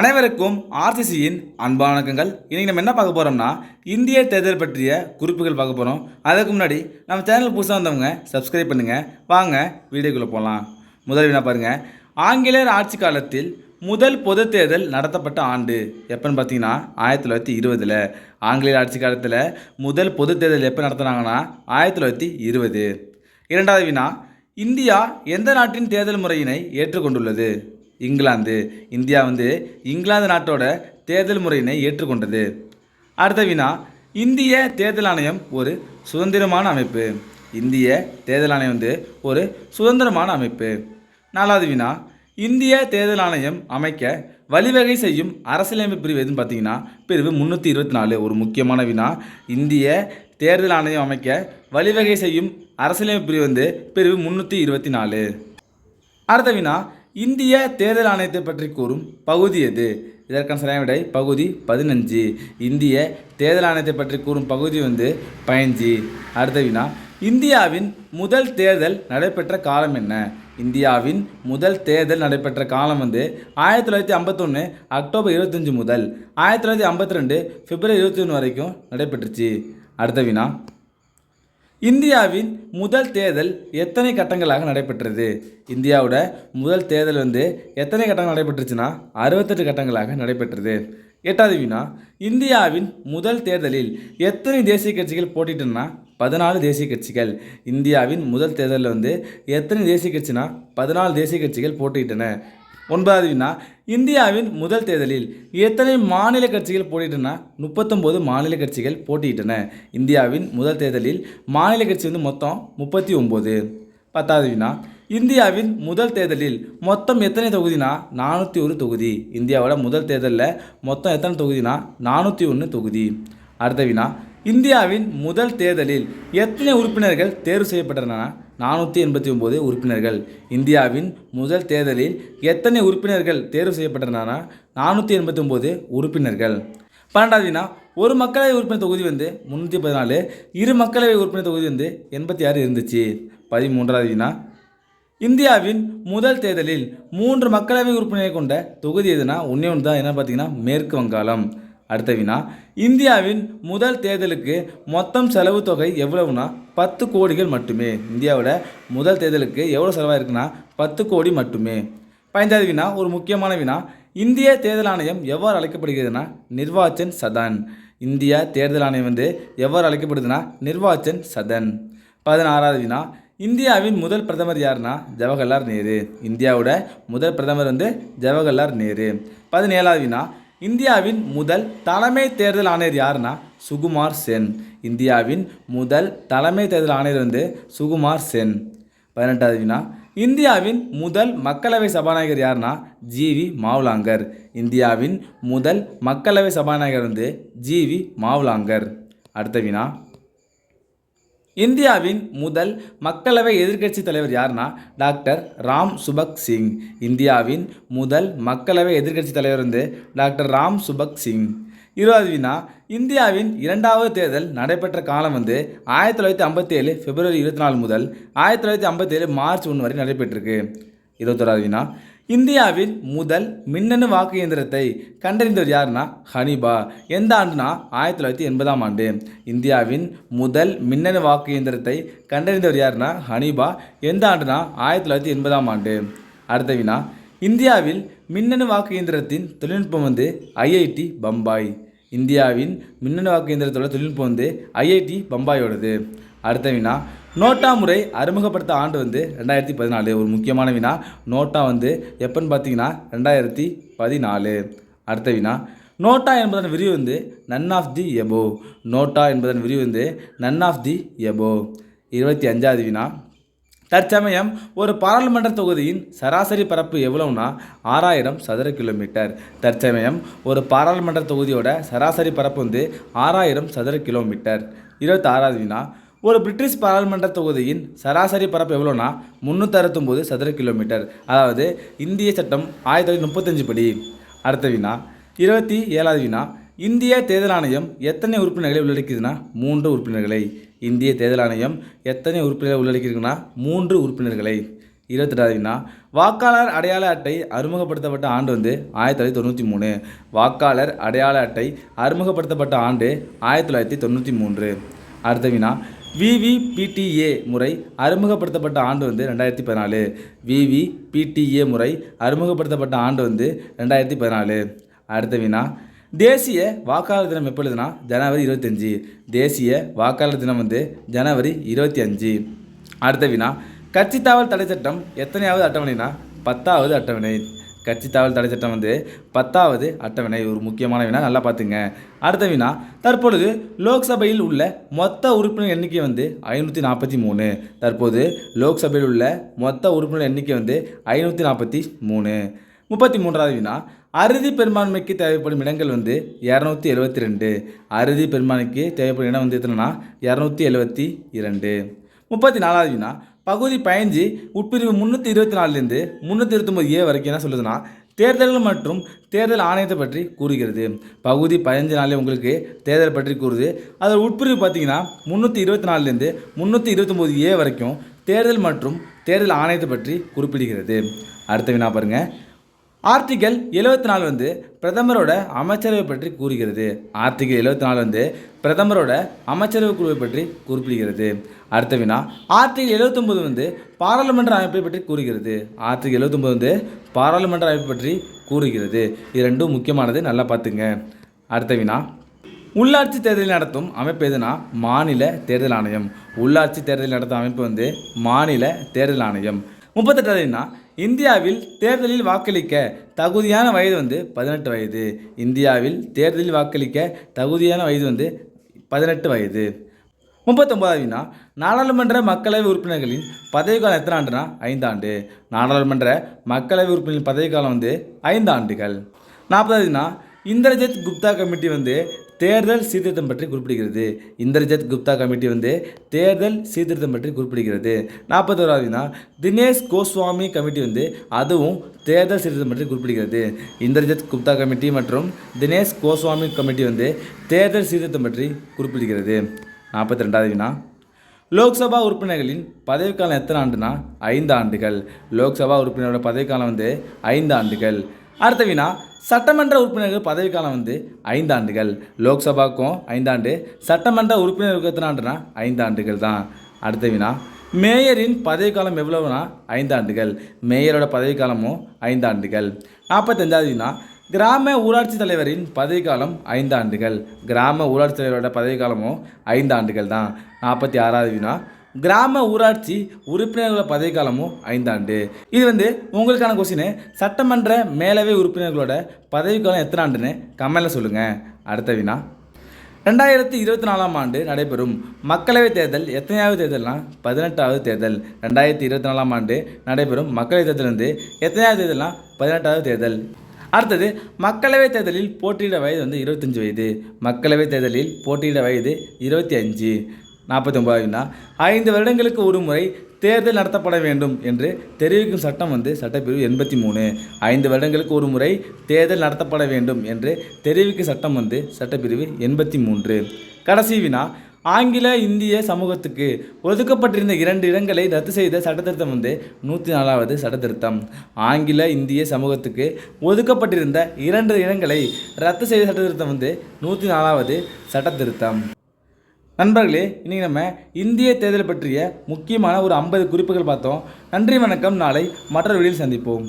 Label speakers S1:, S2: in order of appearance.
S1: அனைவருக்கும் ஆர்சிசியின் அன்பான வணக்கங்கள். இன்றைக்கி நம்ம என்ன பார்க்க போகிறோம்னா இந்திய தேர்தல் பற்றிய குறிப்புகள் பார்க்க போகிறோம். அதுக்கு முன்னாடி நம்ம சேனல் புதுசாக வந்தவங்க சப்ஸ்கிரைப் பண்ணுங்கள். வாங்க வீடியோக்குள்ளே போகலாம். முதல் வினா பாருங்கள். ஆங்கிலேயர் ஆட்சி காலத்தில் முதல் பொது தேர்தல் நடத்தப்பட்ட ஆண்டு எப்போன்னு பார்த்தீங்கன்னா 1920. ஆங்கிலேயர் ஆட்சி காலத்தில் முதல் பொது தேர்தல் எப்போ நடத்துனாங்கன்னா 1920. இரண்டாவது வினா. இந்தியா எந்த நாட்டின் தேர்தல் முறையினை ஏற்றுக்கொண்டுள்ளது? இங்கிலாந்து. இந்தியா இங்கிலாந்து நாட்டோட தேர்தல் முறையினை ஏற்றுக்கொண்டது. அடுத்த வினா. இந்திய தேர்தல் ஆணையம் ஒரு சுதந்திரமான அமைப்பு. இந்திய தேர்தல் ஆணையம் ஒரு சுதந்திரமான அமைப்பு. நாலாவது வினா. இந்திய தேர்தல் ஆணையம் அமைக்க வழிவகை செய்யும் அரசியலமைப்பு பிரிவு எதுன்னு பார்த்தீங்கன்னா பிரிவு 324. ஒரு முக்கியமான வினா. இந்திய தேர்தல் ஆணையம் அமைக்க வழிவகை செய்யும் அரசியலமைப்பு பிரிவு பிரிவு 324. அடுத்த வினா. இந்திய தேர்தல் ஆணையத்தை பற்றி கூறும் பகுதி எது? இதற்கான சரியான விடை பகுதி 15. இந்திய தேர்தல் ஆணையத்தை பற்றி கூறும் பகுதி 15. அடுத்த வினா. இந்தியாவின் முதல் தேர்தல் நடைபெற்ற காலம் என்ன? இந்தியாவின் முதல் தேர்தல் நடைபெற்ற காலம் 1951 அக்டோபர் 25 முதல் 1952 பிப்ரவரி 21 வரைக்கும் நடைபெற்றுச்சு. அடுத்த வினா. இந்தியாவின் முதல் தேர்தல் எத்தனை கட்டங்களாக நடைபெற்றது? இந்தியாவோட முதல் தேர்தல் எத்தனை கட்டங்கள் நடைபெற்றுச்சுன்னா 68 கட்டங்களாக நடைபெற்றது. எட்டாவது வினா. இந்தியாவின் முதல் தேர்தலில் எத்தனை தேசிய கட்சிகள் போட்டிட்டனா 14 தேசிய கட்சிகள். இந்தியாவின் முதல் தேர்தலில் எத்தனை தேசிய கட்சினா 14 தேசிய கட்சிகள் போட்டியிட்டன. ஒன்பதாவது வினா. இந்தியாவின் முதல் தேர்தலில் எத்தனை மாநில கட்சிகள் போட்டியிட்டன? 39 மாநில கட்சிகள் போட்டியிட்டன. இந்தியாவின் முதல் தேர்தலில் மாநில கட்சி மொத்தம் 39. பத்தாவது வினா. இந்தியாவின் முதல் தேர்தலில் மொத்தம் எத்தனை தொகுதினா 401 தொகுதி. இந்தியாவோட முதல் தேர்தலில் மொத்தம் எத்தனை தொகுதினா 401 தொகுதி. அடுத்த வினா. இந்தியாவின் முதல் தேர்தலில் எத்தனை உறுப்பினர்கள் தேர்வு செய்யப்பட்டன? 489 உறுப்பினர்கள். இந்தியாவின் முதல் தேர்தலில் எத்தனை உறுப்பினர்கள் தேர்வு செய்யப்பட்டன? 489 உறுப்பினர்கள். 12வது வினா. ஒரு மக்களவை உறுப்பினர் தொகுதி 314. இரு மக்களவை உறுப்பினர் தொகுதி 86 இருந்துச்சு. 13வது வினா. இந்தியாவின் முதல் தேர்தலில் 3 மக்களவை உறுப்பினரை கொண்ட தொகுதி எதுனா ஒன்று தான். என்ன பார்த்தீங்கன்னா மேற்கு வங்காளம். அடுத்த வினா. இந்தியாவின் முதல் தேர்தலுக்கு மொத்தம் செலவு தொகை எவ்வளவுனா 10 கோடிகள் மட்டுமே. இந்தியாவோட முதல் தேர்தலுக்கு எவ்வளோ செலவாயிருக்குன்னா 10 கோடி மட்டுமே. 15வது வினா. ஒரு முக்கியமான வினா. இந்திய தேர்தல் ஆணையம் எவ்வாறு அழைக்கப்படுகிறதுனா நிர்வாச்சன் சதன். இந்திய தேர்தல் ஆணையம் எவ்வாறு அழைக்கப்படுதுன்னா நிர்வாச்சன் சதன். 16வது வினா. இந்தியாவின் முதல் பிரதமர் யாருன்னா ஜவஹர்லால் நேரு. இந்தியாவோட முதல் பிரதமர் ஜவஹர்லால் நேரு. 17வது வினா. இந்தியாவின் முதல் தலைமை தேர்தல் ஆணையர் யாருன்னா சுகுமார் சென். இந்தியாவின் முதல் தலைமை தேர்தல் ஆணையர் சுகுமார் சென். 18வது வினா. இந்தியாவின் முதல் மக்களவை சபாநாயகர் யாருன்னா ஜிவி மாவ்லாங்கர். இந்தியாவின் முதல் மக்களவை சபாநாயகர் ஜிவி மாவ்லாங்கர். அடுத்த வினா. இந்தியாவின் முதல் மக்களவை எதிர்க்கட்சி தலைவர் யாருன்னா டாக்டர் ராம் சுபக் சிங். இந்தியாவின் முதல் மக்களவை எதிர்க்கட்சி தலைவர் டாக்டர் ராம் சுபக் சிங். 20வது வினா. இந்தியாவின் இரண்டாவது தேர்தல் நடைபெற்ற காலம் 1957 பிப்ரவரி 24 முதல் 1957 மார்ச் 1 வரை நடைபெற்றிருக்கு. 21வது வினா. இந்தியாவின் முதல் மின்னணு வாக்கு இயந்திரத்தை கண்டறிந்தவர் யாருன்னா ஹனிபா. எந்த ஆண்டுனா 1980ஆம் ஆண்டு. இந்தியாவின் முதல் மின்னணு வாக்கு இயந்திரத்தை கண்டறிந்தவர் யாருன்னா ஹனிபா. எந்த ஆண்டுனா 1980ஆம் ஆண்டு. அடுத்த வினா. இந்தியாவில் மின்னணு வாக்கு இயந்திரத்தின் தொழில்நுட்பம் ஐஐடி பம்பாய். இந்தியாவின் மின்னணு வாக்கு இயந்திரத்தோட தொழில்நுட்பம் ஐஐடி பம்பாயோடது. அடுத்த வினா. நோட்டா முறை அறிமுகப்படுத்த ஆண்டு 2014. ஒரு முக்கியமான வினா. நோட்டா எப்போன்னு பார்த்தீங்கன்னா 2014. அடுத்த வினா. நோட்டா என்பதன் விரிவு none of the above. NOTA என்பதன் விரிவு நன் ஆஃப் தி எபோ. 25வது வினா. தற்சமயம் ஒரு பாராளுமன்ற தொகுதியின் சராசரி பரப்பு எவ்வளவுனா 6000 சதுர கிலோமீட்டர். தற்சமயம் ஒரு பாராளுமன்ற தொகுதியோட சராசரி பரப்பு 6000 சதுர கிலோமீட்டர். 26வது வினா. ஒரு பிரிட்டிஷ் பாராளுமன்ற தொகுதியின் சராசரி பரப்பு எவ்வளோனா 369 சதுர கிலோமீட்டர். அதாவது இந்திய சட்டம் 1935 படி. அடுத்த வினா. 27வது வினா. இந்திய தேர்தல் ஆணையம் எத்தனை உறுப்பினர்களை உள்ளடக்கியதுன்னா 3 உறுப்பினர்களை. இந்திய தேர்தல் ஆணையம் எத்தனை உறுப்பினர்களை உள்ளடக்கியிருக்குன்னா 3 உறுப்பினர்களை. 28வது வினா வாக்காளர் அடையாள அட்டை அறிமுகப்படுத்தப்பட்ட ஆண்டு வந்து 1993. வாக்காளர் அடையாள அட்டை அறிமுகப்படுத்தப்பட்ட ஆண்டு 1993. அடுத்த வினா விவிபிடிஏ முறை அறிமுகப்படுத்தப்பட்ட ஆண்டு வந்து 2014. விவிபிடிஏ முறை அறிமுகப்படுத்தப்பட்ட ஆண்டு வந்து 2014. அடுத்த வினா தேசிய வாக்காளர் தினம் எப்பொழுதுனா ஜனவரி 25. தேசிய வாக்காளர் தினம் வந்து ஜனவரி 25. அடுத்த வினா கட்சித்தாவல் தடை சட்டம் எத்தனையாவது அட்டவணைனா 10வது அட்டவணை. கட்சித்தாவல் தடை சட்டம் வந்து 10வது அட்டவணை. ஒரு முக்கியமான வினா, நல்லா பார்த்துங்க. அடுத்த வினா தற்பொழுது லோக்சபையில் உள்ள மொத்த உறுப்பினர் எண்ணிக்கை வந்து 543. தற்போது லோக்சபையில் உள்ள மொத்த உறுப்பினர் எண்ணிக்கை வந்து 543. 33வது வினா அறுதி பெரும்பான்மைக்கு தேவைப்படும் இடங்கள் வந்து 272. அறுதி பெரும்பான்மைக்கு தேவைப்படும் இடம் வந்து எத்தனைனா 272. 34வது வினா பகுதி 15 உட்பிரிவு 324லேருந்து 329A வரைக்கும் என்ன சொல்லுதுன்னா தேர்தல்கள் மற்றும் தேர்தல் ஆணையத்தை பற்றி கூறுகிறது. பகுதி 15 உங்களுக்கு தேர்தல் பற்றி கூறுது. அதில் உட்பிரிவு பார்த்தீங்கன்னா 324லேருந்து 329A வரைக்கும் தேர்தல் மற்றும் தேர்தல் ஆணையத்தை பற்றி குறிப்பிடுகிறது. அடுத்த வினா பாருங்கள். ஆர்டிகல் 74 வந்து பிரதமரோட அமைச்சரவை பற்றி கூறுகிறது. ஆர்டிகல் 74 வந்து பிரதமரோட அமைச்சரவை குழுவை பற்றி குறிப்பிடுகிறது. அடுத்த வினா ஆர்டிகல் 79 வந்து பாராளுமன்ற அமைப்பை பற்றி கூறுகிறது. ஆர்டிகல் 79 வந்து பாராளுமன்ற அமைப்பை பற்றி கூறுகிறது. இது ரெண்டும் முக்கியமானது, நல்லா பார்த்துங்க. அடுத்த வினா உள்ளாட்சி தேர்தலை நடத்தும் அமைப்பு எதுனா மாநில தேர்தல் ஆணையம். உள்ளாட்சி தேர்தலை நடத்தும் அமைப்பு வந்து மாநில தேர்தல் ஆணையம். 38வது வினா இந்தியாவில் தேர்தலில் வாக்களிக்க தகுதியான வயது வந்து 18 வயது. இந்தியாவில் தேர்தலில் வாக்களிக்க தகுதியான வயது வந்து 18 வயது. 39வது வினா நாடாளுமன்ற மக்களவை உறுப்பினர்களின் பதவிக்காலம் எத்தனை ஆண்டுனா 5 ஆண்டு. நாடாளுமன்ற மக்களவை உறுப்பினர்களின் பதவிக்காலம் வந்து 5 ஆண்டுகள். 40வது வினா இந்திரஜித் குப்தா கமிட்டி வந்து தேர்தல் சீர்திருத்தம் பற்றி குறிப்பிடுகிறது. இந்திரஜித் குப்தா கமிட்டி வந்து தேர்தல் சீர்திருத்தம் பற்றி குறிப்பிடுகிறது. 41வது வினா தினேஷ் கோஸ்வாமி கமிட்டி வந்து அதுவும் தேர்தல் சீர்திருத்தம் பற்றி குறிப்பிடுகிறது. இந்திரஜித் குப்தா கமிட்டி மற்றும் தினேஷ் கோஸ்வாமி கமிட்டி வந்து தேர்தல் சீர்திருத்தம் பற்றி குறிப்பிடுகிறது. 42வது வினா லோக்சபா உறுப்பினர்களின் பதவிக்காலம் எத்தனை ஆண்டுனா 5 ஆண்டுகள். லோக்சபா உறுப்பினரோட பதவிக்காலம் வந்து 5 ஆண்டுகள். அடுத்த வினா சட்டமன்ற உறுப்பினர்கள் பதவிக்காலம் வந்து 5 ஆண்டுகள். லோக்சபாவுக்கும் 5 ஆண்டு, சட்டமன்ற உறுப்பினர்களுக்கு எத்தனை ஆண்டுனா 5 ஆண்டுகள் தான். அடுத்த வினா மேயரின் பதவிக்காலம் எவ்வளவுனா 5 ஆண்டுகள். மேயரோட பதவிக்காலமும் 5 ஆண்டுகள். 45வது வினா கிராம ஊராட்சி தலைவரின் பதவிக்காலம் 5 ஆண்டுகள். கிராம ஊராட்சி தலைவரோட பதவிக்காலமும் 5 ஆண்டுகள் தான். 46வது வினா கிராம ஊராட்சி உறுப்பினர்களோட பதவிக்காலமும் 5 ஆண்டு. இது வந்து உங்களுக்கான கொஸ்டின். சட்டமன்ற மேலவை உறுப்பினர்களோட பதவிக்காலம் எத்தனை ஆண்டுன்னு கமெண்ட்ல சொல்லுங்கள். அடுத்த வினா 2024ஆம் ஆண்டு நடைபெறும் மக்களவைத் தேர்தல் எத்தனையாவது தேர்தல்னா 18வது தேர்தல். 2024ஆம் ஆண்டு நடைபெறும் மக்களவைத் தேர்தல் வந்து எத்தனையாவது தேர்தல்னா 18வது தேர்தல். அடுத்தது மக்களவைத் தேர்தலில் போட்டியிட வயது வந்து 25 வயது. மக்களவைத் தேர்தலில் போட்டியிட வயது 25. 49வது வினா 5 வருடங்களுக்கு ஒரு முறை தேர்தல் நடத்தப்பட வேண்டும் என்று தெரிவிக்கும் சட்டம் வந்து சட்டப்பிரிவு 83. 5 வருடங்களுக்கு ஒரு முறை தேர்தல் நடத்தப்பட வேண்டும் என்று தெரிவிக்கும் சட்டம் வந்து சட்டப்பிரிவு 83. கடைசி வினா ஆங்கில இந்திய சமூகத்துக்கு ஒதுக்கப்பட்டிருந்த 2 இடங்களை ரத்து செய்த சட்டத்திருத்தம் வந்து 104வது சட்டத்திருத்தம். ஆங்கில இந்திய சமூகத்துக்கு ஒதுக்கப்பட்டிருந்த 2 இடங்களை ரத்து செய்த சட்டத்திருத்தம் வந்து 104வது சட்டத்திருத்தம். நண்பர்களே, இன்றைக்கி நம்ம இந்திய தேர்தல் பற்றிய முக்கியமான ஒரு 50 குறிப்புகள் பார்த்தோம். நன்றி, வணக்கம். நாளை மற்றொரு வீடியோவில் சந்திப்போம்.